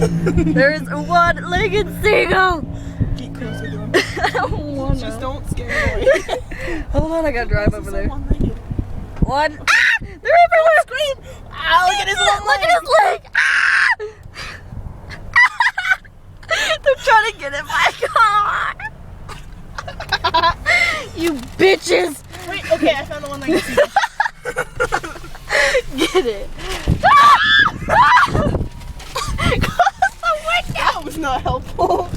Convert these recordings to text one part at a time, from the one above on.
There is a one-legged seagull. Get closer to him. I don't want Just to. don't scare him away. Hold on, I gotta drive over there. One-legged. One. Ah! They're everywhere. Scream! Ah, look at his one Look leg. at his leg. Ah! They're trying to get in my car. You bitches. Wait, okay, I found the one-legged seagull. Get it. That was not helpful.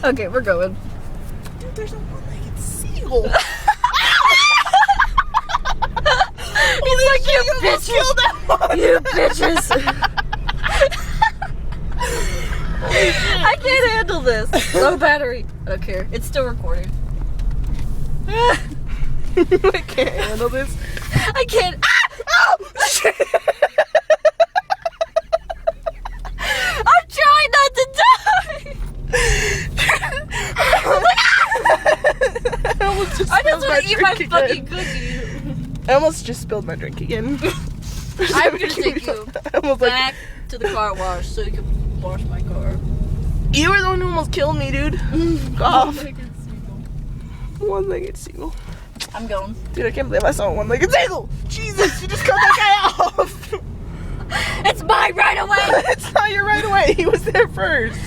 Okay, we're going. Dude, there's a one-legged seagull. He's like, you bitches. You bitches. I can't handle this. Low battery. I don't care. It's still recording. I can't handle this. I can't. Ah! Oh! I'm trying not to die. I almost just I just spilled want to eat my drink fucking again. cookie. I almost just spilled my drink again. I'm gonna take you I almost like, back to the car wash so you can wash my car. you were the one who almost killed me, dude. Go off. One-legged seagull. One-legged seagull. I'm going. Dude, I can't believe I saw a one-legged seagull. Jesus, you just cut that guy off. It's mine right away. It's not your right away. He was there first.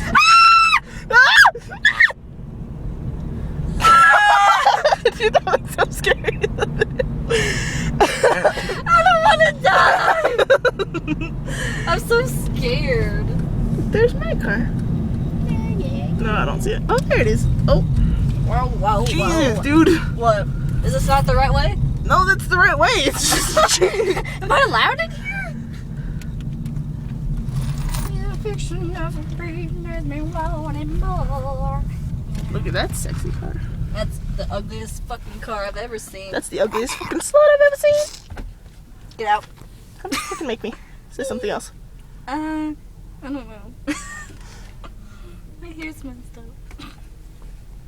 Dude, that was so scary. I don't want to die. I'm so scared. There's my car. No, I don't see it. Oh, there it is. Oh, Whoa, Jesus, whoa. dude. What? Is this not the right way? No, that's the right way. It's just. Am I allowed in here? You're fixing of a breed, there's me wanting more. Look at that sexy car. That's the ugliest fucking car I've ever seen. That's the ugliest fucking slut I've ever seen. Get out. Come fucking make me. Say something else. I don't know. My hair's messed up.